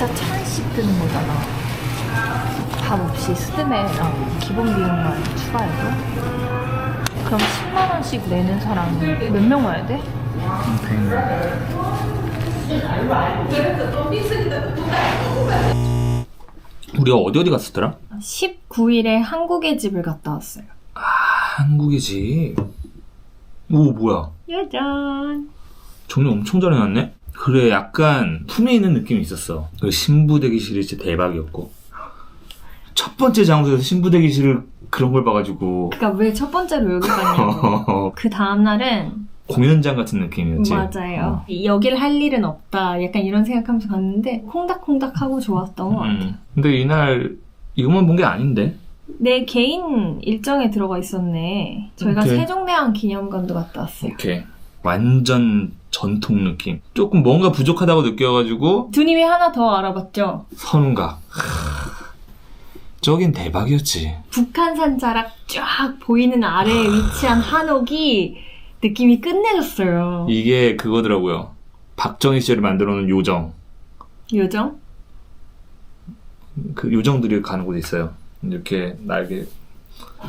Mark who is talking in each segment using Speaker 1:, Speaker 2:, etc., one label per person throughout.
Speaker 1: 진짜 1,000원씩 드는 거잖아. 밥 없이 스드메랑 기본 비용만 추가해서. 그럼 10만 원씩 내는 사람은 몇 명 와야 돼?
Speaker 2: 100명. 우리가 어디 갔었더라?
Speaker 1: 19일에 한국의 집을 갔다 왔어요.
Speaker 2: 아, 한국의 집. 오, 뭐야?
Speaker 1: 짜잔.
Speaker 2: 정리 엄청 잘 해놨네? 그래, 약간 품에 있는 느낌이 있었어. 그리고 신부 대기실이 진짜 대박이었고. 첫 번째 장소에서 신부 대기실을 그런 걸 봐가지고.
Speaker 1: 그니까 왜 첫 번째로 여기 갔냐고. 그 다음날은
Speaker 2: 공연장 같은 느낌이었지?
Speaker 1: 맞아요. 여길 할 일은 없다. 약간 이런 생각하면서 갔는데 콩닥콩닥하고 좋았던 것 같아요.
Speaker 2: 근데 이날 이것만 본 게 아닌데?
Speaker 1: 내 개인 일정에 들어가 있었네. 저희가
Speaker 2: 오케이.
Speaker 1: 세종대왕 기념관도 갔다 왔어요.
Speaker 2: 오케이. 완전 전통 느낌. 조금 뭔가 부족하다고 느껴가지고
Speaker 1: 두님이 하나 더 알아봤죠?
Speaker 2: 선각. 저긴 대박이었지.
Speaker 1: 북한산 자락 쫙 보이는 아래에 위치한 한옥이 느낌이 끝내줬어요.
Speaker 2: 이게 그거더라고요. 박정희 시절에 만들어 놓은 요정.
Speaker 1: 요정?
Speaker 2: 그 요정들이 가는 곳이 있어요. 이렇게 날개.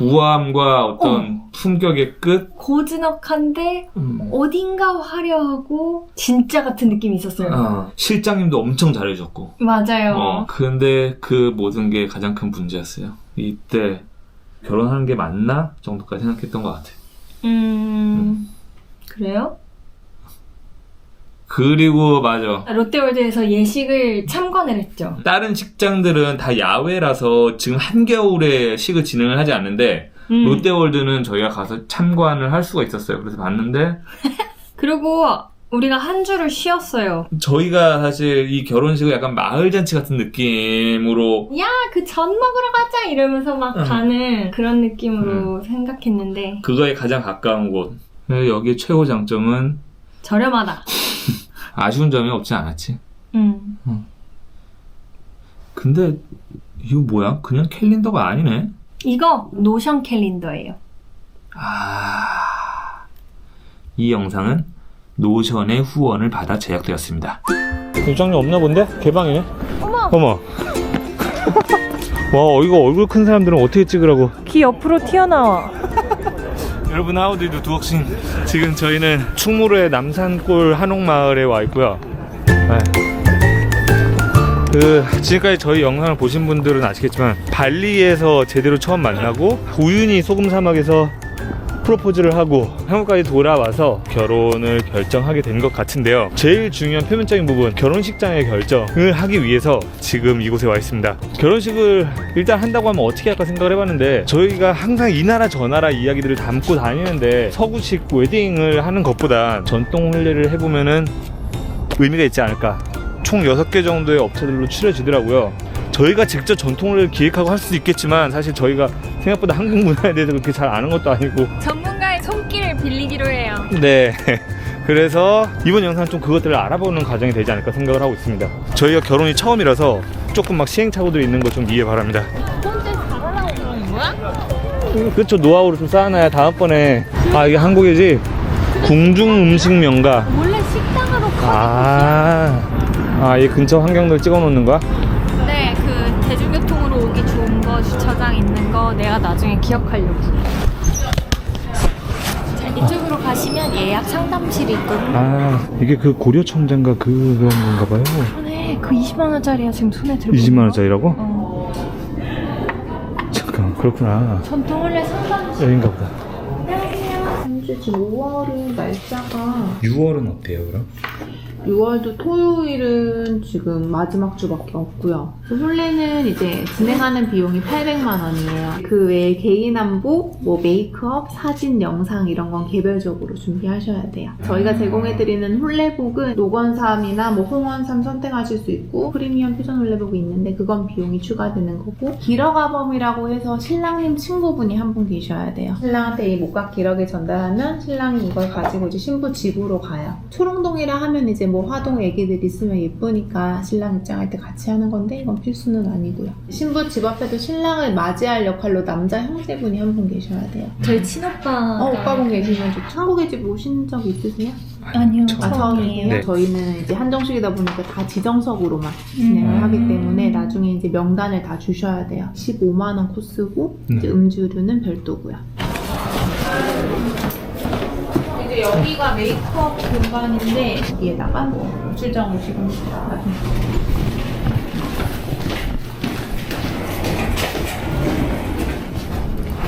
Speaker 2: 우아함과 어떤 품격의 끝?
Speaker 1: 고즈넉한데 어딘가 화려하고 진짜 같은 느낌이 있었어요.
Speaker 2: 실장님도 엄청 잘해줬고.
Speaker 1: 맞아요.
Speaker 2: 근데 그 모든 게 가장 큰 문제였어요. 이때 결혼하는 게 맞나? 정도까지 생각했던 것 같아.
Speaker 1: 그래요?
Speaker 2: 그리고 맞아.
Speaker 1: 롯데월드에서 예식을 참관을 했죠.
Speaker 2: 다른 식장들은 다 야외라서 지금 한겨울에 식을 진행을 하지 않는데 롯데월드는 저희가 가서 참관을 할 수가 있었어요. 그래서 봤는데
Speaker 1: 그리고 우리가 한 주를 쉬었어요.
Speaker 2: 저희가 사실 이 결혼식을 약간 마을잔치 같은 느낌으로
Speaker 1: 야, 그 전 먹으러 가자 이러면서 막 가는 그런 느낌으로 생각했는데
Speaker 2: 그거에 가장 가까운 곳. 여기의 최고 장점은
Speaker 1: 저렴하다.
Speaker 2: 아쉬운 점이 없지 않았지. 근데 이거 뭐야? 그냥 캘린더가 아니네.
Speaker 1: 이거 노션 캘린더예요.
Speaker 2: 이 영상은 노션의 후원을 받아 제작되었습니다. 요정이 없나 본데? 개방이네? 어머! 와, 이거 얼굴 큰 사람들은 어떻게 찍으라고?
Speaker 1: 귀 옆으로 튀어나와.
Speaker 2: 여러분, How do you do, 두억신? 지금 저희는 충무로의 남산골 한옥마을에 와 있고요. 지금까지 저희 영상을 보신 분들은 아시겠지만 발리에서 제대로 처음 만나고 우유니 소금 사막에서 프로포즈를 하고 한국까지 돌아와서 결혼을 결정하게 된 것 같은데요. 제일 중요한 표면적인 부분, 결혼식장의 결정을 하기 위해서 지금 이곳에 와 있습니다. 결혼식을 일단 한다고 하면 어떻게 할까 생각을 해봤는데 저희가 항상 이 나라 저 나라 이야기들을 담고 다니는데 서구식 웨딩을 하는 것보다 전통 혼례를 해보면은 의미가 있지 않을까. 총 6개 정도의 업체들로 추려지더라고요. 저희가 직접 전통을 기획하고 할 수도 있겠지만 사실 저희가 생각보다 한국 문화에 대해서 그렇게 잘 아는 것도 아니고
Speaker 1: 전문가의 손길을 빌리기로 해요.
Speaker 2: 네. 그래서 이번 영상은 좀 그것들을 알아보는 과정이 되지 않을까 생각을 하고 있습니다. 저희가 결혼이 처음이라서 조금 막 시행착오들이 있는 거 좀 이해 바랍니다.
Speaker 1: 혼자 잘하려고 그러는 거야?
Speaker 2: 그렇죠. 노하우를 좀 쌓아놔야 다음번에. 이게 한국의 집 궁중 음식 명가.
Speaker 1: 원래 식당으로 가는
Speaker 2: 이 근처 환경들 찍어 놓는 거야?
Speaker 1: 네, 그 대중교통으로 오기 좋은 거, 주차장 있는 거 내가 나중에 기억하려고. 자, 이쪽으로 가시면 예약 상담실이 있거든요.
Speaker 2: 이게 그 고려청장가 그런 건가 봐요.
Speaker 1: 손에 그 20만 원짜리야 지금 손에 들고.
Speaker 2: 20만 원짜리라고?
Speaker 1: 어.
Speaker 2: 잠깐, 그렇구나.
Speaker 1: 전통 원래 상담실.
Speaker 2: 여긴가 보다.
Speaker 3: 현재 지금 5월은 날짜가
Speaker 2: 6월은 어때요, 그럼?
Speaker 3: 6월도 토요일은 지금 마지막 주밖에 없고요. 혼례는 이제 진행하는 비용이 800만 원이에요. 그 외에 개인 한복, 뭐 메이크업, 사진, 영상 이런 건 개별적으로 준비하셔야 돼요. 저희가 제공해드리는 혼례복은 노건삼이나 뭐 홍원삼 선택하실 수 있고 프리미엄 퓨전 혼례복이 있는데 그건 비용이 추가되는 거고 기러가범이라고 해서 신랑님 친구분이 한 분 계셔야 돼요. 신랑한테 이 목각 기러기 전달하면 신랑이 이걸 가지고 이제 신부 집으로 가요. 초롱동이라 하면 이제 뭐 화동 애기들 있으면 예쁘니까 신랑 입장할 때 같이 하는 건데 이건 필수는 아니고요. 신부 집 앞에도 신랑을 맞이할 역할로 남자 형제분이 한 분 계셔야 돼요.
Speaker 1: 저희 친오빠.
Speaker 3: 오빠분 계시면 좋죠. 한국에 집 오신 적 있으세요?
Speaker 1: 아니요,
Speaker 3: 처음이에요?
Speaker 2: 네.
Speaker 3: 저희는 이제 한정식이다 보니까 다 지정석으로만 진행을 하기 때문에 나중에 이제 명단을 다 주셔야 돼요. 15만 원 코스고 이제 음주류는 별도고요. 이제 여기가 메이크업 공간인데 여기에다가 출장 오시고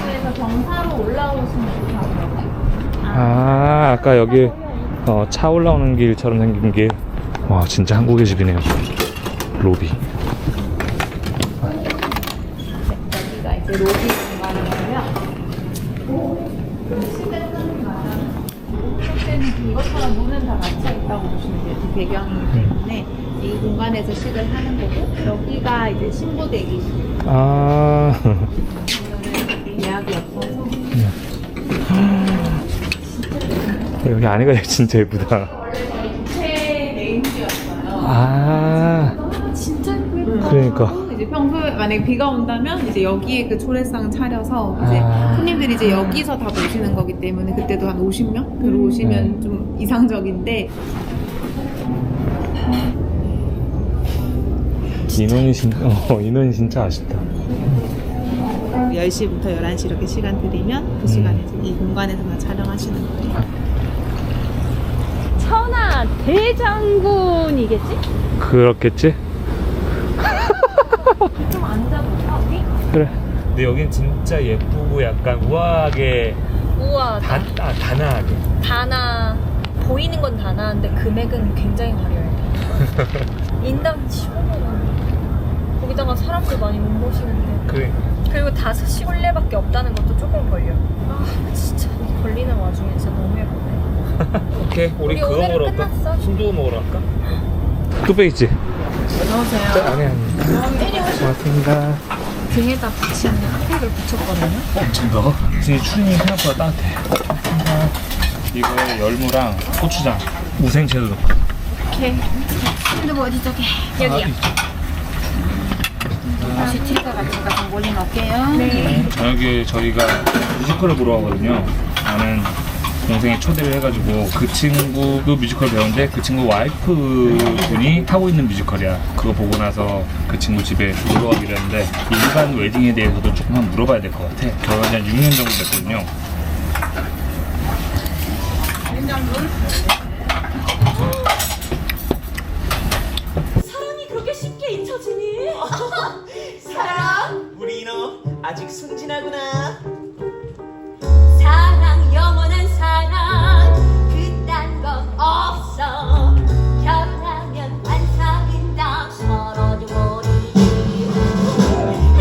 Speaker 3: 그래서 경사로 올라오시면 좋다고요.
Speaker 2: 아, 아까 여기 차 올라오는 길처럼 생긴 게, 와, 진짜 한국의 집이네요. 로비.
Speaker 3: 여기가 이제 로비 공간이고요. 실제는 이것처럼 문은 다 닫혀 있다고 보시면 돼요. 그 배경이기 때문에 이 공간에서 식을 하는 거고 여기가 이제 신부 대기실.
Speaker 2: 아,
Speaker 3: 오늘은 예약이 없어서
Speaker 2: 여기 안에가 진짜 예쁘다.
Speaker 3: 제 메인지였어요.
Speaker 2: 아,
Speaker 1: 진짜 예쁘다.
Speaker 2: 그러니까.
Speaker 3: 이제 평소에 만약에 비가 온다면 이제 여기에 그 초래상 차려서 이제 손님들이 이제 여기서 다 보시는 거기 때문에 그때도 한 50명 들어오시면 좀 이상적인데
Speaker 2: 인원이 진짜 아쉽다.
Speaker 3: 10시부터 11시 이렇게 시간 드리면 그 시간에 이제 이 공간에서만 촬영하시는 거예요.
Speaker 1: 천하 대장군이겠지?
Speaker 2: 그렇겠지?
Speaker 1: 좀 앉아볼까 우리?
Speaker 2: 그래. 근데 여긴 진짜 예쁘고 약간 우아하게,
Speaker 1: 우와,
Speaker 2: 단아하게.
Speaker 1: 다나 보이는 건 다나한데 금액은 굉장히 화려해. 인당 15,000원. 거기다가 사람들 많이 못 모시는데.
Speaker 2: 그래.
Speaker 1: 그리고 5시 혼례밖에 없다는 것도 조금 걸려. 아 진짜 이 걸리는 와중에 진짜 너무 예쁘네.
Speaker 2: 오케이, 우리 그거
Speaker 1: 오늘은
Speaker 2: 먹으러 갈까?
Speaker 1: 끝났어.
Speaker 2: 순두부 먹으러 갈까? 뚝배기집.
Speaker 3: 어서오세요.
Speaker 2: 안에 고맙습니다.
Speaker 1: 등에다 붙이는 핫팩을 붙였거든요.
Speaker 2: 진짜? 지금 추리닝 생각보다 따뜻해. 이거에 열무랑 고추장, 무생채도 넣고.
Speaker 1: 오케이. 근데 뭐 어디 저기 여기요. 다시 트리가 같이가 좀 멀리 넣을게요. 네.
Speaker 2: 저녁에 저희가 뮤지컬을 보러 가거든요. 나는 동생이 초대를 해가지고 그 친구도 뮤지컬 배우는데 그 친구 와이프 분이 하고 있는 뮤지컬이야. 그거 보고 나서 그 친구 집에 놀러 가기로 했는데 일반 웨딩에 대해서도 조금 한번 물어봐야 될 것 같아. 결혼한 지 한 6년 정도 됐거든요.
Speaker 4: 사랑이 그렇게 쉽게 잊혀지니? 사랑?
Speaker 5: 우리 너 아직 순진하구나.
Speaker 4: 사랑 영원한 사랑 그딴 건 없어. 결혼하면 반사인당 서로도 모르지.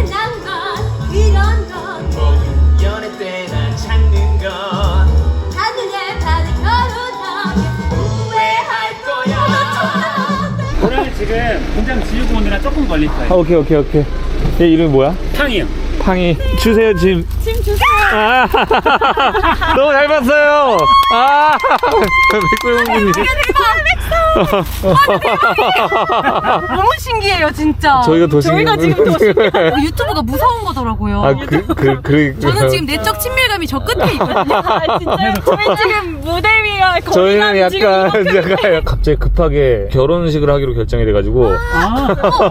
Speaker 4: 낭만 이런 건
Speaker 5: 모든 연애 때나 찾는 건
Speaker 4: 한눈에 반해 결혼하면 후회할 거야.
Speaker 6: 오늘 지금 공장 지우고 오느라 조금 걸릴 거예요.
Speaker 2: 오케이. 얘 이름이 뭐야?
Speaker 6: 탕이요.
Speaker 2: 팡이. 주세요, 짐. 짐 주세요. 아, 너무 잘 봤어요. 아, 맥골공주님.
Speaker 7: 너무 신기해요, 진짜.
Speaker 2: 저희가 더
Speaker 7: 저희가
Speaker 2: 신기해요.
Speaker 7: 지금 더 신기해요. 유튜브가 무서운 거더라고요.
Speaker 2: 아,
Speaker 7: 저는 지금 내적 친밀감이 저 끝에 있거든요. 진짜요? 저희 지금 무대 위가
Speaker 2: 저희는 약간 갑자기 급하게 결혼식을 하기로 결정이 돼가지고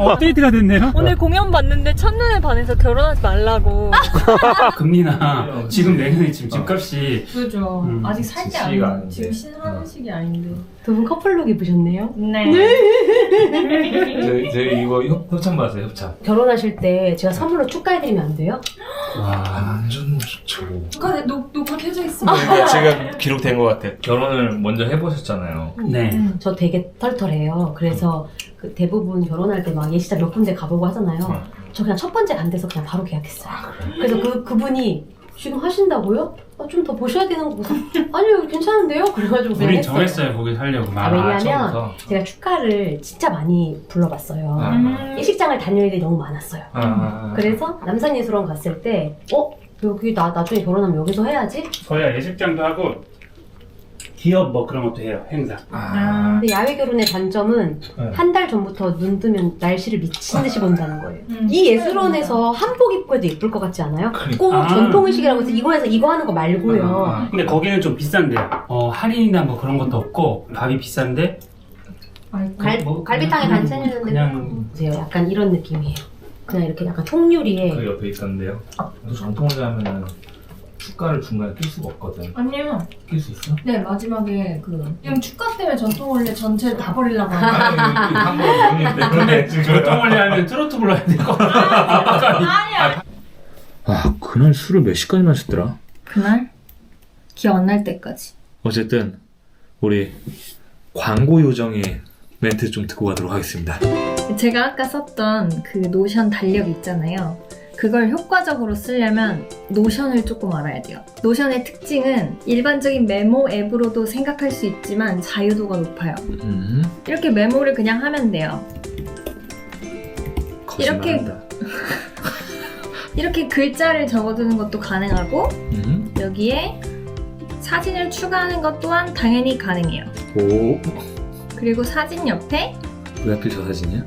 Speaker 6: 업데이트가 됐네요.
Speaker 7: 오늘 공연 봤는데 첫눈에 반해서 결혼하지 말라고.
Speaker 6: 금리나 지금 내년에 지금 집값이
Speaker 7: 그죠. 아직 살 때
Speaker 2: 지시가
Speaker 7: 아니고
Speaker 2: 아닌데.
Speaker 7: 지금 신혼하는 시기 아닌데. 두 분 커플룩 입으셨네요? 네.
Speaker 2: 저희 이거 협찬 받았어요, 협찬.
Speaker 8: 결혼하실 때 제가 선물로 축하해드리면 안 돼요?
Speaker 2: 와, 완전 좋죠.
Speaker 7: 녹화, 녹화 켜져 있습니다.
Speaker 2: 근데 지금 기록된 것 같아. 결혼을 먼저 해보셨잖아요.
Speaker 6: 네.
Speaker 8: 저 되게 털털해요. 그래서 그 대부분 결혼할 때 막 예시장 몇 군데 가보고 하잖아요. 저 그냥 첫 번째 간 데서 그냥 바로 계약했어요. 그래서 그분이 지금 하신다고요? 좀 더 보셔야 되는 거 보세요. 아니요, 괜찮은데요? 그래가지고 그냥
Speaker 6: 우리
Speaker 8: 했어요.
Speaker 6: 정했어요, 거기 살려고.
Speaker 8: 왜냐면
Speaker 2: 처음부터?
Speaker 8: 제가 축가를 진짜 많이 불러봤어요. 예식장을 다녀야 돼 너무 많았어요. 그래서 남산예술원 갔을 때 여기 나 나중에 결혼하면 여기서 해야지?
Speaker 6: 저희가 예식장도 하고 기업 뭐 그런 것도 해요. 행사.
Speaker 8: 근데 야외 결혼의 단점은
Speaker 2: 네.
Speaker 8: 한 달 전부터 눈 뜨면 날씨를 미친 듯이 본다는 거예요. 이 예술원에서 한복 입고 해도 예쁠 것 같지 않아요? 꼭
Speaker 6: 아.
Speaker 8: 전통의식이라고 해서 이거에서 이거 하는 거 말고요.
Speaker 6: 근데 거기는 좀 비싼데요. 할인이나 뭐 그런 것도 없고 밥이 비싼데
Speaker 8: 갈비탕에 반찬이었는데
Speaker 6: 그냥
Speaker 8: 보세요. 약간 이런 느낌이에요. 그냥 이렇게 약간 통유리에
Speaker 2: 그 옆에 있었는데요. 또 전통을 하면은 축가를 중간에 낄 수가 없거든.
Speaker 1: 아니요.
Speaker 2: 낄 수 있어?
Speaker 1: 네, 마지막에 그냥 축가 때문에 전통 원래 전체를 다 버리려고 하는
Speaker 2: 그런데
Speaker 6: 전통 원래 하면 트로트 불러야 될 거.
Speaker 2: 아, 그날 술을 몇 시까지 마셨더라?
Speaker 1: 그날? 기억 안 날 때까지.
Speaker 2: 어쨌든 우리 광고 요정의 멘트 좀 듣고 가도록 하겠습니다.
Speaker 1: 제가 아까 썼던 그 노션 달력 있잖아요. 그걸 효과적으로 쓰려면 노션을 조금 알아야 돼요. 노션의 특징은 일반적인 메모 앱으로도 생각할 수 있지만 자유도가 높아요. 이렇게 메모를 그냥 하면 돼요.
Speaker 2: 거짓말한다.
Speaker 1: 이렇게 글자를 적어두는 것도 가능하고 여기에 사진을 추가하는 것 또한 당연히 가능해요.
Speaker 2: 오,
Speaker 1: 그리고 사진 옆에
Speaker 2: 왜 하필 저 사진이야?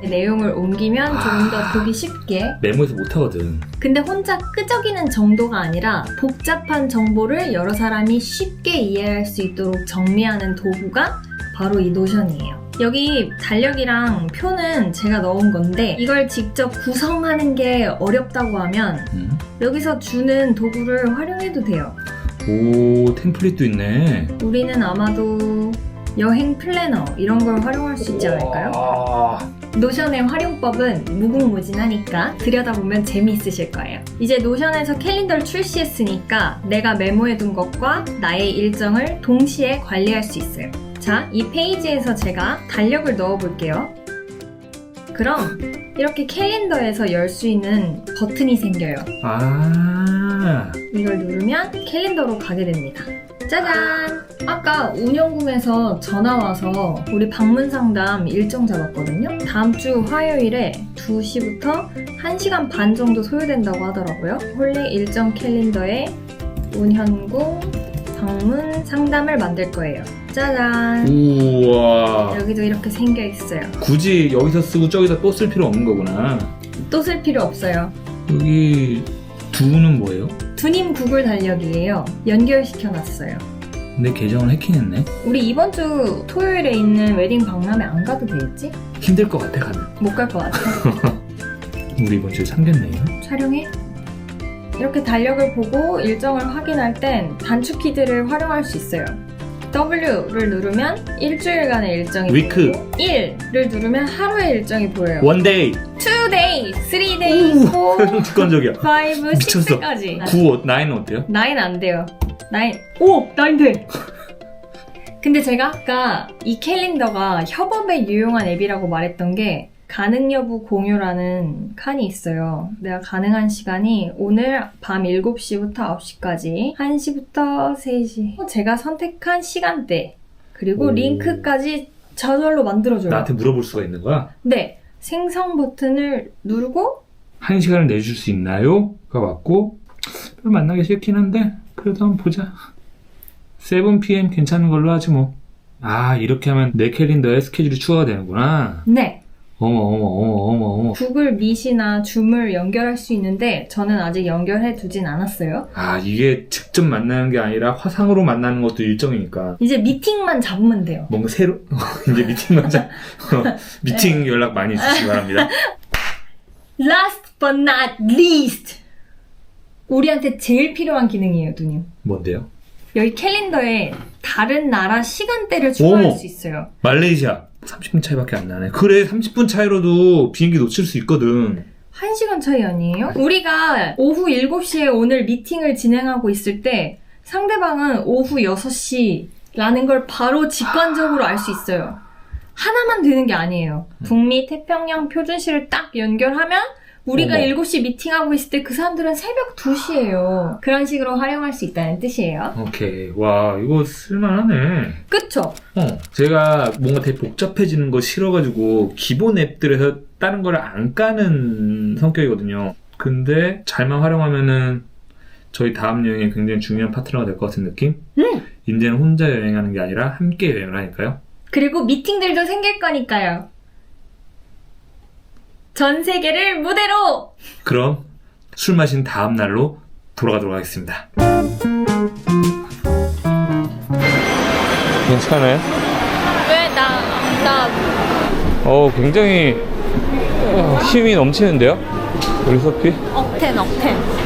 Speaker 1: 내용을 옮기면 조금 더 보기 쉽게.
Speaker 2: 메모에서 못하거든.
Speaker 1: 근데 혼자 끄적이는 정도가 아니라 복잡한 정보를 여러 사람이 쉽게 이해할 수 있도록 정리하는 도구가 바로 이 노션이에요. 여기 달력이랑 표는 제가 넣은 건데 이걸 직접 구성하는 게 어렵다고 하면 여기서 주는 도구를 활용해도 돼요.
Speaker 2: 오, 템플릿도 있네.
Speaker 1: 우리는 아마도 여행 플래너 이런 걸 활용할 수 있지 않을까요? 노션의 활용법은 무궁무진하니까 들여다보면 재미있으실 거예요. 이제 노션에서 캘린더를 출시했으니까 내가 메모해둔 것과 나의 일정을 동시에 관리할 수 있어요. 자, 이 페이지에서 제가 달력을 넣어볼게요. 그럼 이렇게 캘린더에서 열 수 있는 버튼이 생겨요.
Speaker 2: 아,
Speaker 1: 이걸 누르면 캘린더로 가게 됩니다. 짜잔! 아까 운영궁에서 전화 와서 우리 방문 상담 일정 잡았거든요. 다음 주 화요일에 2시부터 1시간 반 정도 소요된다고 하더라고요. 홀리 일정 캘린더에 운현궁 방문 상담을 만들 거예요. 짜잔!
Speaker 2: 우와.
Speaker 1: 여기도 이렇게 생겨 있어요.
Speaker 2: 굳이 여기서 쓰고 저기다 또 쓸 필요 없는 거구나.
Speaker 1: 또 쓸 필요 없어요.
Speaker 2: 여기 두는 뭐예요?
Speaker 1: 두님 구글 달력이에요. 연결시켜놨어요.
Speaker 2: 내 계정을 해킹했네.
Speaker 1: 우리 이번 주 토요일에 있는 웨딩 박람회 안 가도 되겠지?
Speaker 2: 힘들 것 같아 가면.
Speaker 1: 못 갈 것 같아.
Speaker 2: 우리 이번 주에 참겠네요.
Speaker 1: 촬영해? 이렇게 달력을 보고 일정을 확인할 땐 단축 키들을 활용할 수 있어요. W를 누르면 일주일간의 일정이
Speaker 2: 위크.
Speaker 1: 보이고 1을 누르면 하루의 일정이 보여요.
Speaker 2: One day.
Speaker 1: 2 days, 3 days, 4,
Speaker 2: 습관적이야.
Speaker 1: 5,
Speaker 2: 미쳤어.
Speaker 1: 6까지
Speaker 2: 9, 9은 어때요?
Speaker 1: 9 안 돼요. 9 돼! 근데 제가 아까 이 캘린더가 협업에 유용한 앱이라고 말했던 게 가능 여부 공유라는 칸이 있어요. 내가 가능한 시간이 오늘 밤 7시부터 9시까지, 1시부터 3시. 제가 선택한 시간대, 그리고
Speaker 2: 오.
Speaker 1: 링크까지 저절로 만들어줘요.
Speaker 2: 나한테 물어볼 수가 있는 거야?
Speaker 1: 네. 생성 버튼을 누르고
Speaker 2: 1시간을 내줄 수 있나요? 가 왔고 별로 만나기 싫긴 한데 그래도 한번 보자. 7pm 괜찮은 걸로 하지 뭐. 아, 이렇게 하면 내 캘린더에 스케줄이 추가가 되는구나.
Speaker 1: 네.
Speaker 2: 어머.
Speaker 1: 구글 미시나 줌을 연결할 수 있는데 저는 아직 연결해 두진 않았어요.
Speaker 2: 아, 이게 직접 만나는 게 아니라 화상으로 만나는 것도 일정이니까.
Speaker 1: 이제 미팅만 잡으면 돼요.
Speaker 2: 뭔가 새로 이제 미팅만 미팅 연락 많이 주시기 바랍니다.
Speaker 1: Last but not least! 우리한테 제일 필요한 기능이에요, 누님.
Speaker 2: 뭔데요?
Speaker 1: 여기 캘린더에 다른 나라 시간대를 추가할
Speaker 2: 어머.
Speaker 1: 수 있어요.
Speaker 2: 말레이시아 30분 차이밖에 안 나네. 그래, 30분 차이로도 비행기 놓칠 수 있거든.
Speaker 1: 1시간 차이 아니에요? 우리가 오후 7시에 오늘 미팅을 진행하고 있을 때 상대방은 오후 6시라는 걸 바로 직관적으로 알 수 있어요. 하나만 되는 게 아니에요. 북미 태평양 표준시를 딱 연결하면 우리가
Speaker 2: 어머.
Speaker 1: 7시 미팅하고 있을 때 그 사람들은 새벽 2시예요. 그런 식으로 활용할 수 있다는 뜻이에요.
Speaker 2: 오케이. 와, 이거 쓸만하네.
Speaker 1: 그쵸?
Speaker 2: 제가 뭔가 되게 복잡해지는 거 싫어가지고 기본 앱들에서 다른 거를 안 까는 성격이거든요. 근데 잘만 활용하면은 저희 다음 여행에 굉장히 중요한 파트너가 될 것 같은 느낌? 이제는 혼자 여행하는 게 아니라 함께 여행을 하니까요.
Speaker 1: 그리고 미팅들도 생길 거니까요. 전 세계를 무대로!
Speaker 2: 그럼 술 마신 다음 날로 돌아가도록 하겠습니다. 괜찮아요?
Speaker 7: 왜
Speaker 2: 굉장히 힘이 넘치는데요? 우리 소피?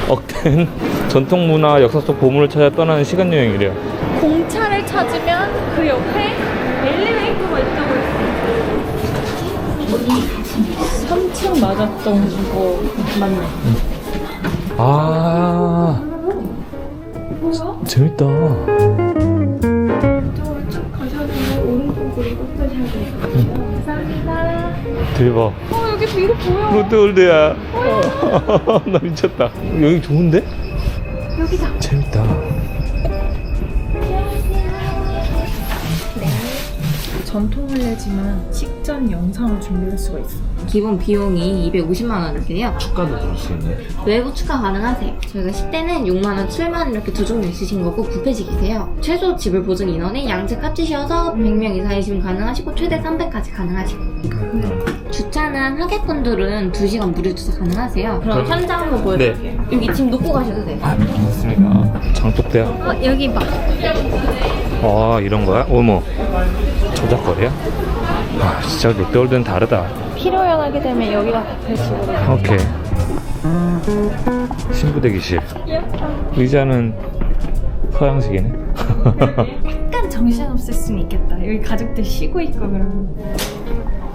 Speaker 2: 억텐. 전통 문화 역사 속 보물을 찾아 떠나는 시간 여행이래요.
Speaker 1: 공차를 찾으면 그 옆에 엘리베이터가 있다고 했어요. 3층 맞았던 거 맞네.
Speaker 2: 아, 재밌다.
Speaker 1: 이쪽으로 쭉 가셔서 오른쪽으로 꺾으셔야 돼요. 감사합니다.
Speaker 2: 대박.
Speaker 1: 여기 위로 보여.
Speaker 2: 롯데월드야. 나 미쳤다. 여기 좋은데?
Speaker 1: 여기다.
Speaker 2: 재밌다.
Speaker 1: 전통 혼례지만 식전 영상을 준비할 수가 있어.
Speaker 9: 기본 비용이 250만 원인데요.
Speaker 2: 축가도 들을 수 있네.
Speaker 9: 외부 추가 가능하세요. 저희가 식대는 6만 원, 7만 원 이렇게 두 종류 있으신 거고 뷔페식이세요. 최소 지불 보증 인원이 양측 합치셔서 100명 이상이시면 가능하시고 최대 300까지 가능하시고. 주차는 하객분들은 2시간 무료 주차 가능하세요. 그럼 현장 한번 보여드릴게요. 여기 짐 놓고 가셔도 돼요.
Speaker 2: 맞습니다. 장독대야.
Speaker 1: 여기 봐.
Speaker 2: 아, 이런 거야? 어머. 저작거리야? 아, 진짜 롯데월드는 다르다.
Speaker 1: 피로연 하게 되면 여기가 뷔페식으로.
Speaker 2: 오케이. 신부 대기실. 의자는 서양식이네.
Speaker 1: 약간 정신없을 수는 있겠다. 여기 가족들 쉬고 있고 그러면.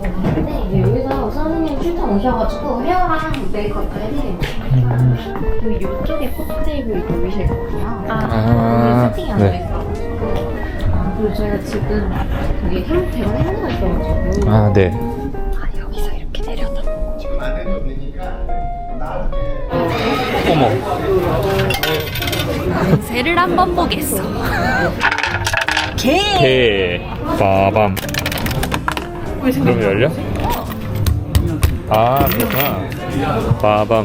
Speaker 9: 네, 여기서 선생님 출장 오셔가지고 헤어랑 메이크업 다 해드립니다. 그리고 이쪽에 포토테이블 누르실 거고요.
Speaker 2: 아,
Speaker 9: 세팅이 안
Speaker 2: 네.
Speaker 9: 돼있어가지고. 그리고 저희가 지금 되게 대관 행사가 있어가지고.
Speaker 2: 아, 네.
Speaker 1: 여기서 이렇게 내려다.
Speaker 2: 어머.
Speaker 7: 새를 한번 보겠어.
Speaker 2: 개. 빠밤. 그럼 열려? 아, 그렇구나. 빠밤.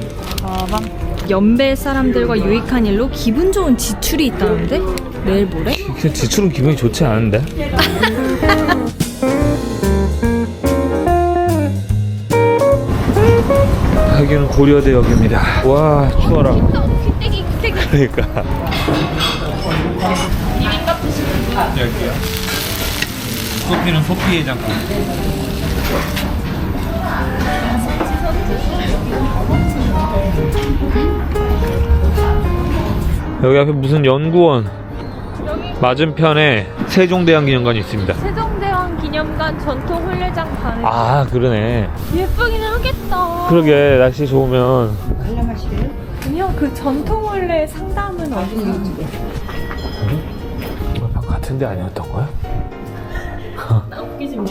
Speaker 1: 연배 사람들과 유익한 일로 기분 좋은 지출이 있다는데? 내일 모레?
Speaker 2: 지출은 기분이 좋지 않은데? 여기는 고려대역입니다. 와, 추워라. 그러니까. 여기요. 소피는 소피 해장국. 여기 앞에 무슨 연구원 맞은편에 세종대왕 기념관이 있습니다.
Speaker 1: 세종대왕 기념관 전통 혼례장 가는.
Speaker 2: 아, 그러네.
Speaker 1: 예쁘긴 하겠다.
Speaker 2: 그러게, 날씨 좋으면.
Speaker 1: 그냥 그 전통 혼례 상담은 어디서?
Speaker 2: 같은데 아니었던 거야?
Speaker 1: 웃기지 마.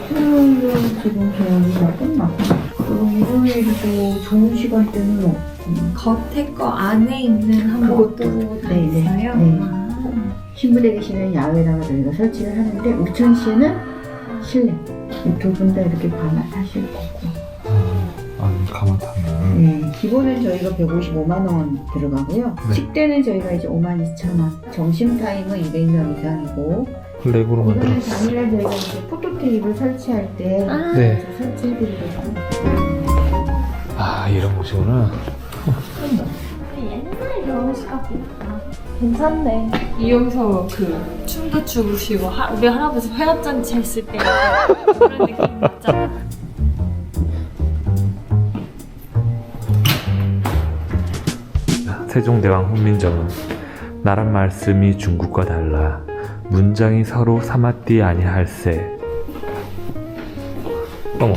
Speaker 10: 수요일은 지금 계약이 다 끝났고 그럼 일요일도 좋은 시간대는 없고
Speaker 1: 겉에 거 안에 있는 한복도 다
Speaker 10: 네네.
Speaker 1: 있어요?
Speaker 10: 네.
Speaker 1: 아.
Speaker 10: 신부대기실은 야외다가 저희가 설치를 하는데 우천시는 실내 두 분 다 이렇게 반환하실 거고
Speaker 2: 가마타네.
Speaker 10: 네, 기본은 저희가 155만 원 들어가고요.
Speaker 2: 네.
Speaker 10: 식대는 저희가 이제 52,000원 점심 타임은 200명 이상이고
Speaker 2: 렉으로
Speaker 10: 이거는
Speaker 2: 만들었어.
Speaker 10: 당일날 저희가 이제 포토테이블 설치할 때
Speaker 2: 네.
Speaker 10: 설치해드리거든요.
Speaker 2: 아, 이런 곳이구나.
Speaker 1: 옛날 결혼식 같다. 괜찮네. 여기서 그 춤도 추시고 우리 할아버지 회합잔치 했을 때 그런 느낌 있잖아.
Speaker 2: 세종대왕 훈민정음. 나란 말씀이 중국과 달라 문장이 서로 사맞디 아니할세. 어머.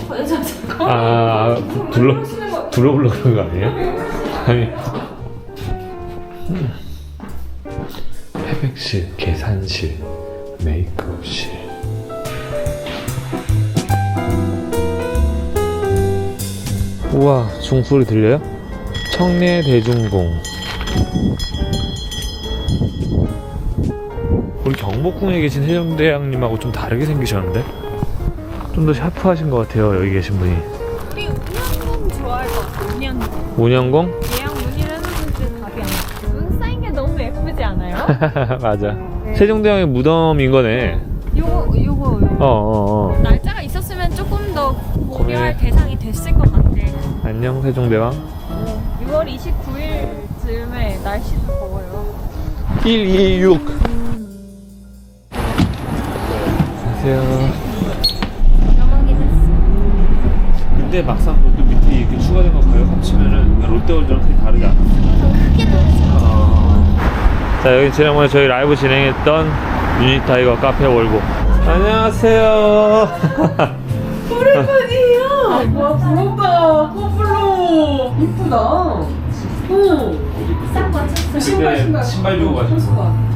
Speaker 2: 아, 불러보려고 그런 거 아니에요? 아니. 회백실, 계산실, 메이크업실. 우와, 종소리 들려요? 청내 대중봉. 우리 경복궁에 계신 세종대왕님하고 좀 다르게 생기셨는데? 좀 더 샤프하신 것 같아요, 여기 계신 분이.
Speaker 1: 우리 운영공 좋아할 것 같아. 운영공.
Speaker 2: 운영공?
Speaker 1: 예약 문의를 해놓은 데 답이 안 와. 눈 쌓인 게 너무 예쁘지 않아요?
Speaker 2: 맞아. 세종대왕의 무덤인 거네.
Speaker 1: 요거. 날짜가 있었으면 조금 더 고려할 대상이 됐을 것 같아.
Speaker 2: 안녕 세종대왕.
Speaker 1: 6월 29일쯤에 날씨도 더워요.
Speaker 2: 126. 안녕하세요.
Speaker 1: 영광이 됐어.
Speaker 2: 근데 막상 또 밑에 이렇게 추가된 거 가격 합치면은 롯데월드랑 크게 다르지 않아?
Speaker 1: 크게 다르죠.
Speaker 2: 자, 여기 지난번에 저희 라이브 진행했던 유니타이거 카페 월고. 안녕하세요.
Speaker 3: 오랜만이에요. 와, 부럽다. 커플로. 이쁘다.
Speaker 2: 그때 신발 주고 가지고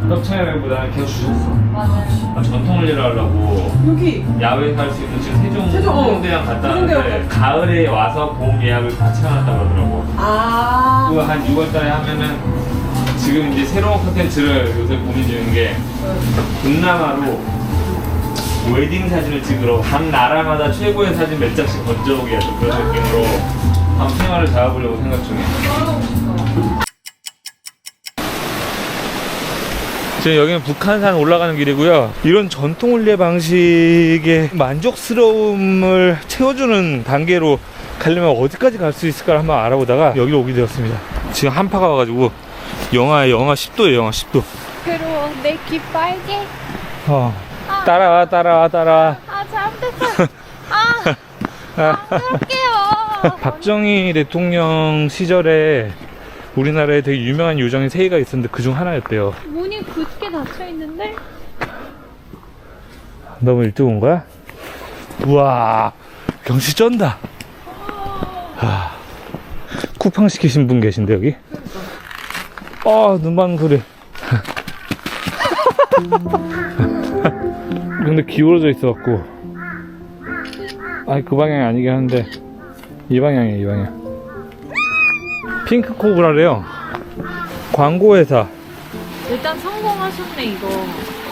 Speaker 2: 떡창이보다는 계속 주셨어. 맞아요. 전통을 일하려고
Speaker 3: 여기.
Speaker 2: 야외에서 할 수 있는 지금 세종대왕 갔다 왔는데 가을에 와서 봄 예약을 같이 해놨다고 하더라고. 그거 한 6월달에 하면은 지금 이제 새로운 콘텐츠를 요새 고민 중인 게 동남아로 웨딩 사진을 찍으러 각 나라마다 최고의 사진 몇 장씩 건져오게 해서 그런 느낌으로 한번 생활을 잡아보려고 생각 중이에요. 지금 여기는 북한산 올라가는 길이고요. 이런 전통 혼례 방식의 만족스러움을 채워주는 단계로 가려면 어디까지 갈 수 있을까 한번 알아보다가 여기로 오게 되었습니다. 지금 한파가 와가지고 영하 10도예요. 영하 10도.
Speaker 1: 괴로워. 내 귀 빨개.
Speaker 2: 따라와.
Speaker 1: 아, 잘못했어. 안 그럴게요.
Speaker 2: 박정희 대통령 시절에 우리나라에 되게 유명한 요정의 세이가 있었는데 그중 하나였대요.
Speaker 1: 문이 굳게 닫혀 있는데?
Speaker 2: 너무 일찍 온 거야? 우와, 경치 쩐다. 쿠팡 시키신 분 계신데 여기? 눈만 소리. 근데 기울어져 있어갖고. 그 방향이 아니긴 한데 이 방향이에요, 이 방향. 핑크 코브라래요. 광고회사.
Speaker 1: 일단 성공하셨네, 이거.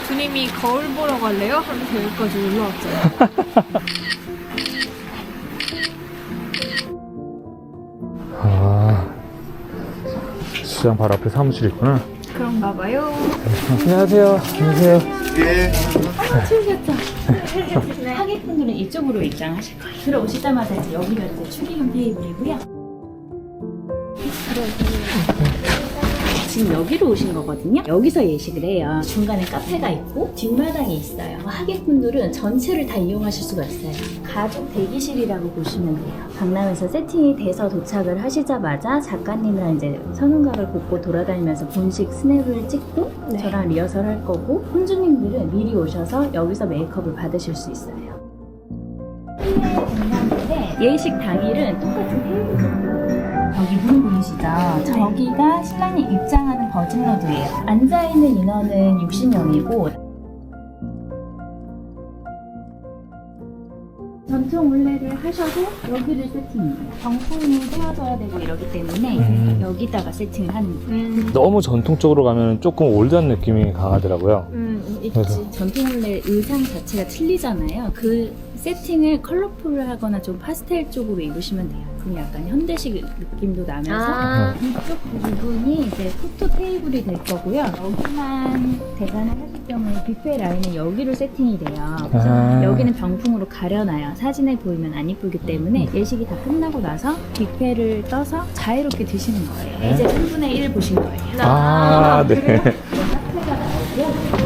Speaker 1: 주님이 거울 보러 갈래요? 하면서 여기까지 올라왔잖아요.
Speaker 2: 시장 바로 앞에 사무실이 있구나.
Speaker 1: 그런가 봐요.
Speaker 2: 안녕하세요. 안녕하세요.
Speaker 11: 하객분들은 이쪽으로 입장하실 거예요. 들어오시자마자 이제 여기가 이제 출입문 테이블이고요. 지금 여기로 오신 거거든요. 여기서 예식을 해요. 중간에 카페가 있고 뒷마당이 있어요. 하객분들은 전체를 다 이용하실 수가 있어요. 가족 대기실이라고 보시면 돼요. 강남에서 세팅이 돼서 도착을 하시자마자 작가님이랑 이제 선운각을 걷고 돌아다니면서 본식 스냅을 찍고 저랑 리허설 할 거고 혼주님들은 미리 오셔서 여기서 메이크업을 받으실 수 있어요. 예식 당일은 똑같은 테이블. 여기 문 보이시죠? 저기가 신랑님 입장하는 버진로드예요. 앉아있는 인원은 60명이고 전통 혼례를 하셔도 여기를 세팅해요. 병풍이 세워져야 되고 이러기 때문에 여기다가 세팅을 하는 거예요.
Speaker 2: 너무 전통적으로 가면 조금 올드한 느낌이 강하더라고요.
Speaker 11: 있지. 전통 혼례 의상 자체가 틀리잖아요. 그 세팅을 컬러풀하거나 좀 파스텔 쪽으로 입으시면 돼요. 그럼 약간 현대식 느낌도 나면서 이쪽 부분이 이제 포토 테이블이 될 거고요. 여기만 대관을 하실 경우에 뷔페 라인은 여기로 세팅이 돼요. 그래서 여기는 병풍으로 가려놔요. 사진에 보이면 안 이쁘기 때문에 예식이 다 끝나고 나서 뷔페를 떠서 자유롭게 드시는 거예요. 이제 3분의 1 보신 거예요.
Speaker 2: 네.
Speaker 11: 카페가 나오고요.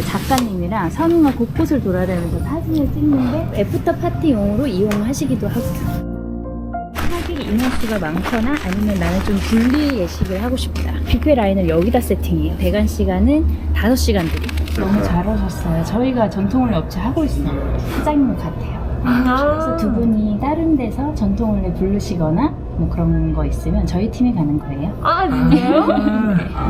Speaker 11: 작가님이랑 선우가 곳곳을 돌아다니면서 사진을 찍는데 애프터 파티용으로 이용하시기도 하고요. 하객 인원수가 많거나 아니면 나는 좀 분리 예식을 하고 싶다. 뷔페 라인을 여기다 세팅해요. 대관 시간은 5시간 드리고. 너무 잘하셨어요. 저희가 전통혼례 업체 하고 있어요. 사장님 같아요. 그래서 두 분이 다른 데서 전통혼례 부르시거나 뭐 그런 거 있으면 저희 팀이 가는 거예요.
Speaker 1: 진짜요?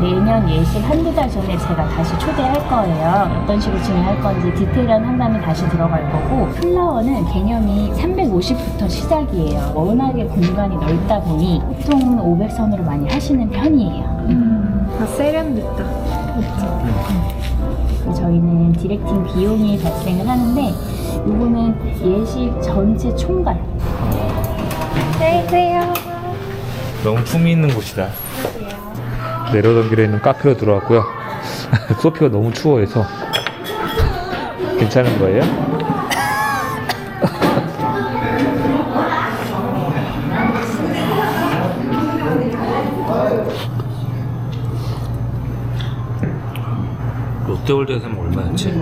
Speaker 11: 내년 예식 한두 달 전에 제가 다시 초대할 거예요. 어떤 식으로 진행할 건지 디테일한 상담이 다시 들어갈 거고 플라워는 개념이 350부터 시작이에요. 워낙에 공간이 넓다 보니 보통은 500선으로 많이 하시는 편이에요.
Speaker 1: 다 세련됐다.
Speaker 11: 저희는 디렉팅 비용이 발생을 하는데 이거는 예식 전체 총괄
Speaker 2: 너무 품이 있는 곳이다. 내려오던 길에 있는 카페로 들어왔고요. 소피가 너무 추워해서 괜찮은 거예요? 롯데월드에서는 얼마였지?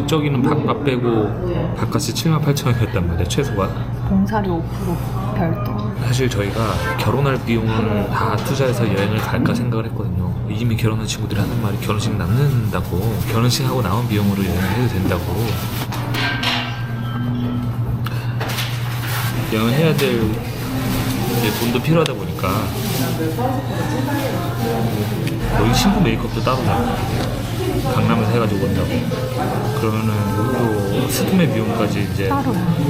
Speaker 2: 저기는 바깥 빼고 바깥이 78,000원이었단 말이야, 최소가.
Speaker 3: 공사료 5% 별도.
Speaker 2: 사실 저희가 결혼할 비용은 다 투자해서 여행을 갈까 생각을 했거든요. 이미 결혼한 친구들이 하는 말이 결혼식 남는다고, 결혼식 하고 나온 비용으로 여행을 해도 된다고. 여행을 해야 될 이제 돈도 필요하다 보니까 여기 신부 메이크업도 따로 나고 강남에서 해가지고 온다고. 그러면은 여기도 스드메 비용까지 이제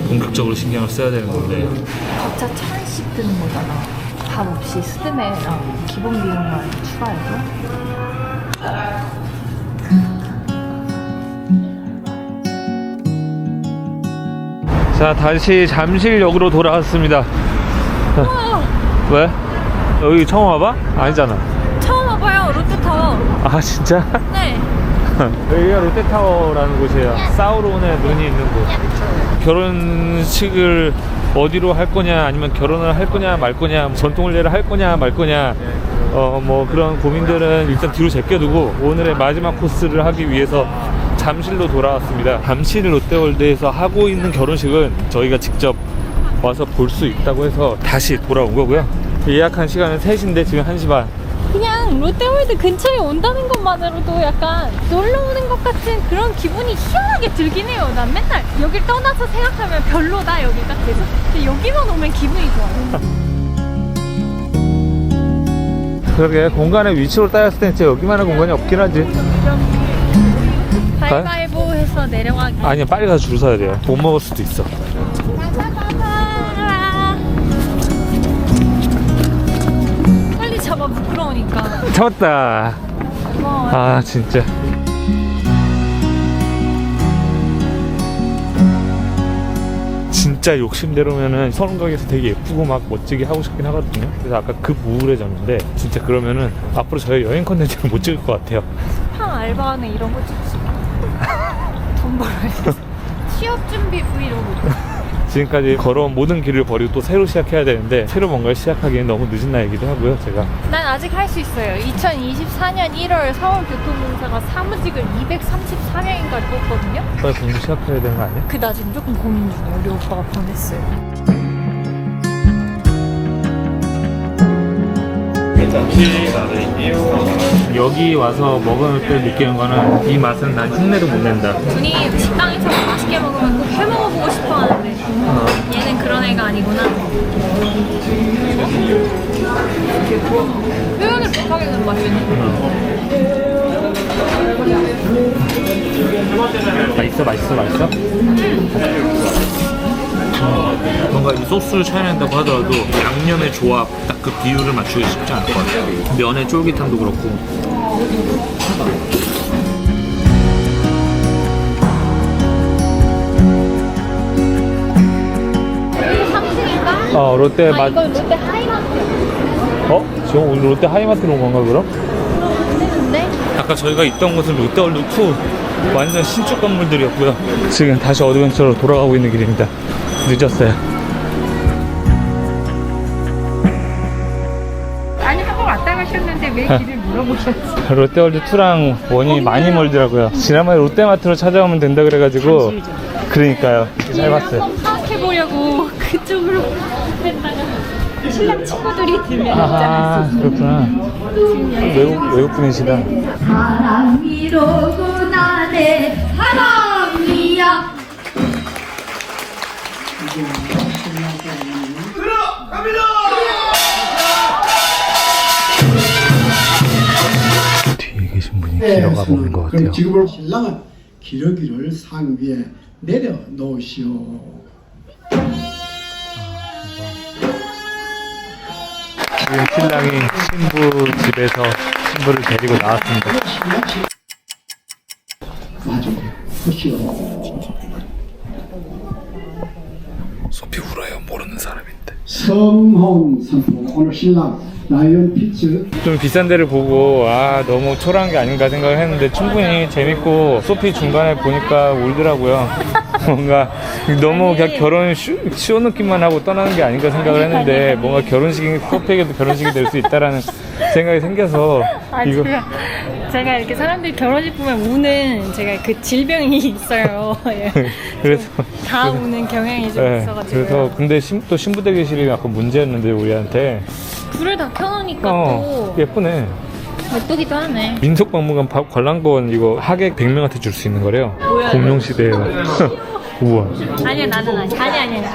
Speaker 2: 본격적으로 신경을 써야 되는 건데,
Speaker 3: 각자 1,000원씩 드는 거잖아. 밥 없이 스드메랑 기본 비용만 추가해서.
Speaker 2: 자, 다시 잠실역으로 돌아왔습니다. 왜? 여기 처음 와봐? 아니잖아.
Speaker 7: 처음 와봐요, 롯데타워.
Speaker 2: 아, 진짜?
Speaker 7: 네.
Speaker 2: 여기가 롯데타워라는 곳이에요. 사우론의 눈이 있는 곳. 결혼식을 어디로 할 거냐, 아니면 결혼을 할 거냐 말 거냐, 전통혼례를 할 거냐 말 거냐, 뭐 그런 고민들은 일단 뒤로 제껴두고 오늘의 마지막 코스를 하기 위해서 잠실로 돌아왔습니다. 잠실 롯데월드에서 하고 있는 결혼식은 저희가 직접 와서 볼 수 있다고 해서 다시 돌아온 거고요. 예약한 시간은 3시인데 지금 1시 반.
Speaker 7: 그냥 롯데월드 근처에 온다는 것만으로도 약간 놀러 오는 것 같은 그런 기분이 희한하게 들긴 해요. 난 맨날 여길 떠나서 생각하면 별로다 여기가 계속. 근데 여기만 오면 기분이 좋아요.
Speaker 2: 그러게, 공간의 위치로 따졌을 땐 진짜 여기만한 공간이 없긴 하지.
Speaker 7: 가위바위보 해서 내려가기.
Speaker 2: 아니야, 빨리 가서 줄 서야 돼요. 못 먹을 수도 있어.
Speaker 7: 빨리 잡아, 부끄러우니까.
Speaker 2: 잡았다.
Speaker 7: 고마워요.
Speaker 2: 아, 진짜. 진짜 욕심대로면은 선각에서 되게 예쁘고 막 멋지게 하고 싶긴 하거든요. 그래서 아까 급 우울해졌는데, 진짜 그러면은 앞으로 저희 여행 컨텐츠를 못 찍을 것 같아요.
Speaker 7: 팡 알바하는 이런 거 찍지 마. 돈 벌어야 돼. 취업 준비 브이로그.
Speaker 2: 지금까지 걸어온 모든 길을 버리고 또 새로 시작해야 되는데, 새로 뭔가를 시작하기엔 너무 늦은 나이기도 하고요, 제가.
Speaker 7: 난 아직 할 수 있어요. 2024년 1월 서울교통공사가 사무직을 234명인가 뽑거든요.
Speaker 2: 빨리 공부 시작해야 되는 거 아니야?
Speaker 7: 그 나 지금 조금 고민 중이에요. 우리 오빠가 보냈어요.
Speaker 2: 여기 와서 먹을 때 느끼는 거는, 이 맛은 난 흉내도 못 낸다.
Speaker 7: 분이 식당에서 맛있게 먹으면 꼭 해먹어보고 싶어 하는데 얘는 그런 애가 아니구나. 표현을 못하겠는 맛이네.
Speaker 2: 맛있어? 뭔가 이 소스를 차려낸다고 하더라도 양념의 조합, 딱 그 비율을 맞추기 쉽지 않을 것 같아요. 면의 쫄깃함도 그렇고. 롯데 맛.
Speaker 7: 이건 롯데 하이마트.
Speaker 2: 지금 오늘 롯데 하이마트로 온 건가 그럼?
Speaker 7: 근데
Speaker 2: 아까 저희가 있던 곳은 롯데월드 2 완전 신축 건물들이었고요. 지금 다시 어드벤처로 돌아가고 있는 길입니다. 늦었어요.
Speaker 7: 아니 한번 왔다 가셨는데 왜 길을 물어보셨지?
Speaker 2: 롯데월드 2랑 1이 많이 멀더라고요. 지난번에 롯데마트로 찾아오면 된다 그래가지고. 그러니까요. 잘 봤어요.
Speaker 7: 한번 파악해보려고 그쪽으로 했다가 신랑 친구들이 들면
Speaker 2: 아, 그렇구나. 외국분이시다.
Speaker 4: 사랑이로구나 내 사랑이야.
Speaker 2: 뒤에 계신 분이 길어가 보는 것 같아요.
Speaker 12: 지금은 신랑은 기러기를 상 위에 내려 놓으시오.
Speaker 2: 지금 신랑이 신부 집에서 신부를 데리고 나왔습니다.
Speaker 12: 맞아, 보시오.
Speaker 2: 소피 울어요. 모르는 사람인데.
Speaker 12: 성홍 상품 오늘 신랑 라이언 피츠
Speaker 2: 좀 비싼 데를 보고 너무 초라한 게 아닌가 생각을 했는데 충분히 재밌고 소피 중간에 보니까 울더라고요. 뭔가 너무 그냥 결혼 쇼 느낌만 하고 떠나는 게 아닌가 생각을 했는데 뭔가 결혼식이 소피에게도 결혼식이 될 수 있다라는 생각이 생겨서 이거
Speaker 7: 제가 이렇게 사람들이 결혼식 보면 우는 제가 그 질병이 있어요. 예.
Speaker 2: 그래서
Speaker 7: 다 우는 경향이 좀 있어가지고.
Speaker 2: 그래서 근데 또 신부 대기실이 약간 문제였는데 우리한테
Speaker 7: 불을 다 켜놓으니까 또
Speaker 2: 예쁘네.
Speaker 7: 예쁘기도 하네.
Speaker 2: 민속박물관 관람권 이거 하객 100명한테 줄 수 있는 거래요.
Speaker 7: 뭐야,
Speaker 2: 공룡 시대에. 우와.
Speaker 7: 아니야 나는 아니야.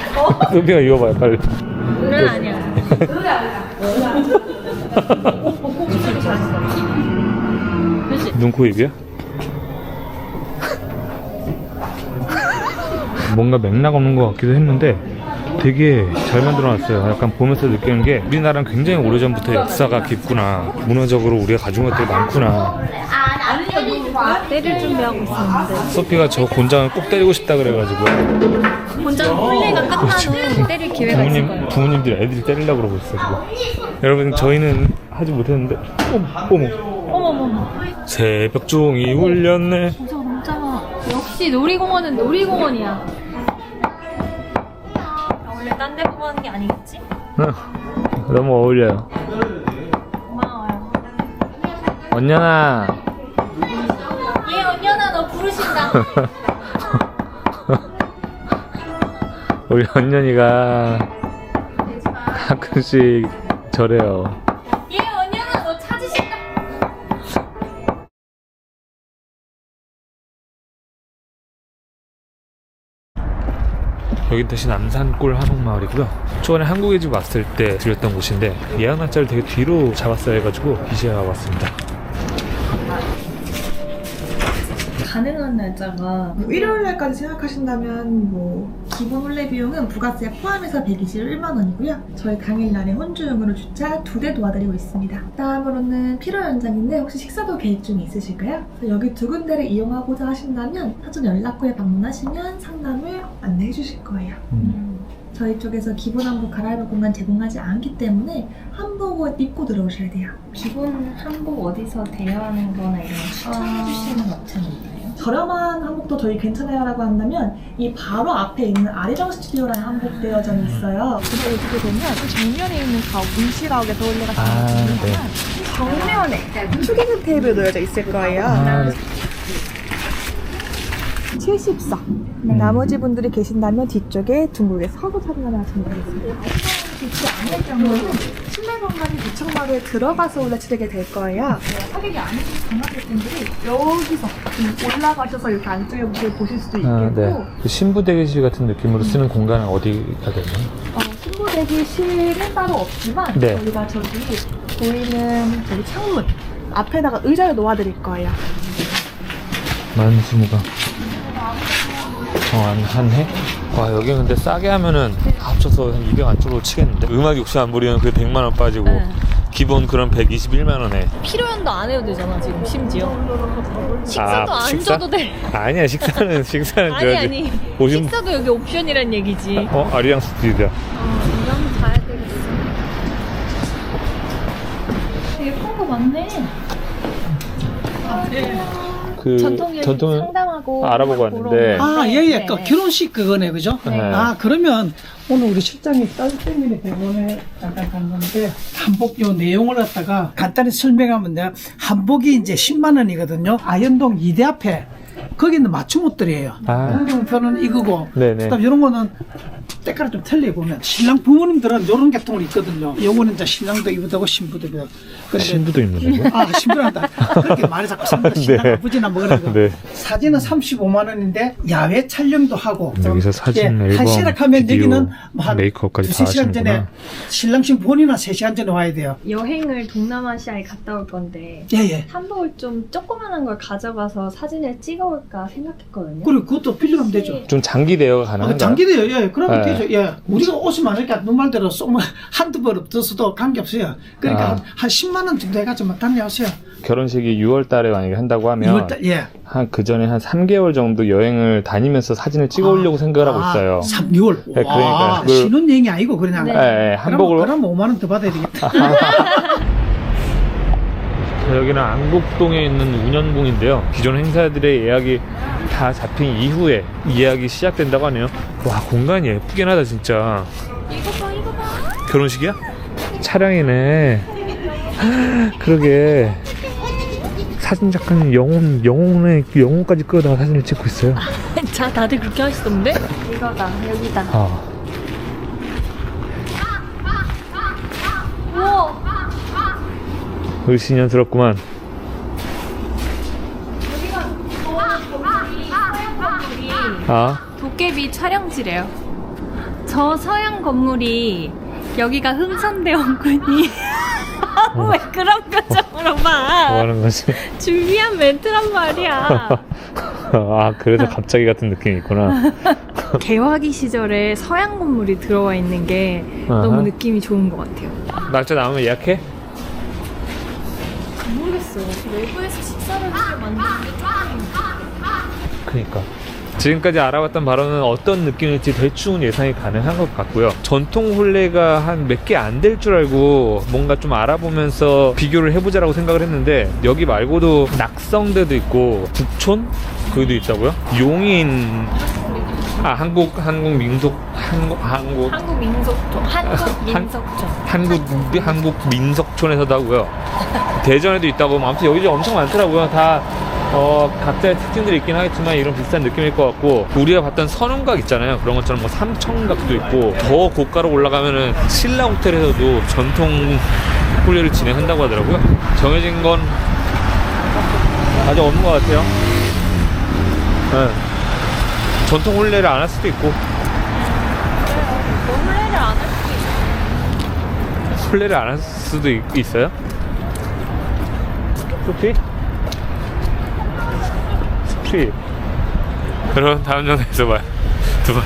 Speaker 2: 소피가 입어봐요 빨리.
Speaker 7: 그래 아니야.
Speaker 2: 눈, 코, 입이야? 뭔가 맥락 없는 것 같기도 했는데 되게 잘 만들어놨어요. 약간 보면서 느끼는 게 우리나라는 굉장히 오래전부터 역사가 깊구나. 문화적으로 우리가 가진 것들이 많구나.
Speaker 7: 때릴 준비하고 있었는데
Speaker 2: 소피가 저 곤장을 꼭 때리고 싶다 그래가지고
Speaker 7: 본장 플레이가 끝나는 때릴 기회가 있을 거예요.
Speaker 2: 부모님들이 애들이 때리려고 그러고 있어 지금. 여러분 저희는 하지 못했는데 어머 새벽 종이 울렸네.
Speaker 7: 진짜 너무 작아. 역시 놀이공원은 놀이공원이야. 원래 딴 데 보고 하는 게 아니겠지?
Speaker 2: 너무 어울려요.
Speaker 7: 고마워요.
Speaker 2: 언년아.
Speaker 7: 얘 언년아 너 부르신다.
Speaker 2: 우리 언년이가 가끔씩 저래요.
Speaker 7: 얘 언년아 너 찾으신다.
Speaker 2: 여긴 다시 남산골 한옥마을이고요. 초반에 한국의 집 왔을 때 들렸던 곳인데 예약 날짜를 되게 뒤로 잡았어야 해가지고 이제 와봤습니다.
Speaker 1: 가능한 날짜가
Speaker 13: 일요일날까지 생각하신다면 기본 혼례 비용은 부가세 포함해서 121만 원이고요. 저희 당일날에 혼주용으로 주차 2대 도와드리고 있습니다. 다음으로는 피로 연장인데 혹시 식사도 계획 중에 있으실까요? 여기 두 군데를 이용하고자 하신다면 사전 연락구에 방문하시면 상담을 안내해 주실 거예요. 저희 쪽에서 기본 한복 갈아입을 공간 제공하지 않기 때문에 한복을 입고 들어오셔야 돼요.
Speaker 1: 기본 한복 어디서 대여하는 거나 이런 거 추천해 주시는 업체는 있나요?
Speaker 13: 저렴한 한복도 저희 괜찮아요 라고 한다면 이 바로 앞에 있는 아리정 스튜디오라는 한복 대여점이 있어요. 그거 오시게 되면 정면에 있는 가옥 문시가옥에서 혼례가 진행됩니다. 정면에 축의금 테이블 놓여져 있을 거예요. 74. 나머지 분들이 계신다면 뒤쪽에 둥글게 서로 참여를 하시면 되겠습니다. 뒤쪽 안에 경우는 실내 공간이 도청마루에 들어가서 올라 치르게 될 거예요. 사객이 안 해주신 전화될 분들이 여기서 올라가셔서 이렇게 안쪽에 보실 수도 있겠고
Speaker 2: 네. 그 신부 대기실 같은 느낌으로 쓰는 공간은 어디가 되나요?
Speaker 13: 신부 대기실은 따로 없지만
Speaker 2: 네.
Speaker 13: 저희가 저기 보이는 저기 창문 앞에다가 의자를 놓아드릴 거예요.
Speaker 2: 만수무강 정한해? 와 여기 근데 싸게 하면은 다 합쳐서 한 200 안쪽으로 치겠는데 음악 욕심 안 부리면 그게 100만 원 빠지고 기본 그럼 121만 원에
Speaker 7: 피로연도 안 해도 되잖아 지금 심지어. 식사도 안 줘도 돼.
Speaker 2: 아니야 식사는 줘야지.
Speaker 7: 아니 식사도 여기 옵션이란 얘기지.
Speaker 2: 아리랑 스튜디오야.
Speaker 7: 이러면 가야 되겠어. 예쁜 거 많네.
Speaker 2: 그
Speaker 7: 전통을 상담하고
Speaker 2: 알아보고 왔는데
Speaker 14: 예예. 그 결혼식 그거네, 그죠?
Speaker 2: 네.
Speaker 14: 그러면 오늘 우리 실장이 딸 때문에 병원에 잠깐 간 건데 한복 요 내용을 갖다가 간단히 설명하면 내가 한복이 이제 10만 원이거든요. 아현동 2대 앞에 거기는 맞춤 옷들이에요. 홍경표는 이거고, 그다음 이런 거는 때깔이 좀 틀리고 보면 신랑 부모님들은 이런 계통을 입거든요. 요거는 이제 신랑도 입으다고 신부도 입으다고.
Speaker 2: 신부도 입는다고?
Speaker 14: 신부란다. 그렇게 말이 자꾸 삽니다. 신랑 아버지나 뭐 그러고. 사진은 35만 원인데 야외 촬영도 하고.
Speaker 2: 여기서 사진, 앨범,
Speaker 14: 한 시락하면
Speaker 2: 비디오,
Speaker 14: 여기는 한
Speaker 2: 메이크업까지 다
Speaker 14: 2-3시간 전에
Speaker 2: 하시는구나.
Speaker 14: 신랑신 본인은 3시간 전에 와야 돼요.
Speaker 1: 여행을 동남아시아에 갔다 올 건데 한복을 좀 조그만한 걸 가져가서 사진을 찍어올까 생각했거든요.
Speaker 14: 그리고 그것도 필요하면 되죠.
Speaker 2: 좀 장기 대여가 가능한가요?
Speaker 14: 장기 대여, 그러면 되죠. 우리가 옷이 많으니까 눈 말대로 쏘면 한두 벌 없어도 관계없어요. 그러니까 한 10만 원 정도 해가지고 다녀오세요.
Speaker 2: 결혼식이 6월 달에 만약에 한다고 하면
Speaker 14: 6월달, 예.
Speaker 2: 한 그 전에 한 3개월 정도 여행을 다니면서 사진을 찍어 오려고 생각을 하고 있어요.
Speaker 14: 3개월.
Speaker 2: 네, 그러니까 그-
Speaker 14: 신혼여행이 아니고 그냥.
Speaker 2: 네, 한복으로.
Speaker 14: 그럼 5만 원 더 받아야 되겠다.
Speaker 2: 자, 여기는 안국동에 있는 운현궁인데요. 기존 행사들의 예약이 다 잡힌 이후에 예약이 시작된다고 하네요. 와, 공간이 예쁘긴 하다 진짜.
Speaker 7: 이거 봐, 이거 봐.
Speaker 2: 결혼식이야? 차량이네. 그러게. 사진 작가님 영혼까지 끌어다가 사진을 찍고 있어요.
Speaker 7: 자, 다들 그렇게 하시던데? 이거다, 여기다.
Speaker 2: 아.
Speaker 7: 우와.
Speaker 2: 을씨년스럽구만. 아,
Speaker 7: 도깨비 촬영지래요. 저 서양 건물이 여기가 흥선대원군이 왜 그런 표정으로
Speaker 2: 뭐
Speaker 7: 봐?
Speaker 2: 하는 거지?
Speaker 7: 준비한 멘트란 말이야.
Speaker 2: 아, 그래서 갑자기 같은 느낌이 있구나.
Speaker 7: 개화기 시절에 서양 건물이 들어와 있는 게
Speaker 2: 아하.
Speaker 7: 너무 느낌이 좋은 것 같아요.
Speaker 2: 날짜 나오면 예약해?
Speaker 7: 모르겠어. 외부에서 식사를 하게 만드는 게 조금.
Speaker 2: 그니까. 지금까지 알아봤던 바로는 어떤 느낌일지 대충 예상이 가능한 것 같고요. 전통 혼례가 한 몇 개 안 될 줄 알고 뭔가 좀 알아보면서 비교를 해보자라고 생각을 했는데 여기 말고도 낙성대도 있고 북촌? 거기도 있다고요? 용인 한국 민속촌 한국 민속촌에서도 하고요. 대전에도 있다고. 아무튼 여기 엄청 많더라고요. 다 각자의 특징들이 있긴 하겠지만 이런 비슷한 느낌일 것 같고, 우리가 봤던 선운각 있잖아요. 그런 것처럼 뭐 삼청각도 있고, 더 고가로 올라가면은 신라 호텔에서도 전통 혼례를 진행한다고 하더라고요. 정해진 건 아직 없는 것 같아요. 네. 전통 혼례를 안 할 수도 있고.
Speaker 7: 혼례를 안 할 수도 있어.
Speaker 2: 혼례를 안 할 수도 있어요? 커피? 그럼 다음 영상에서 봐요. 두 번.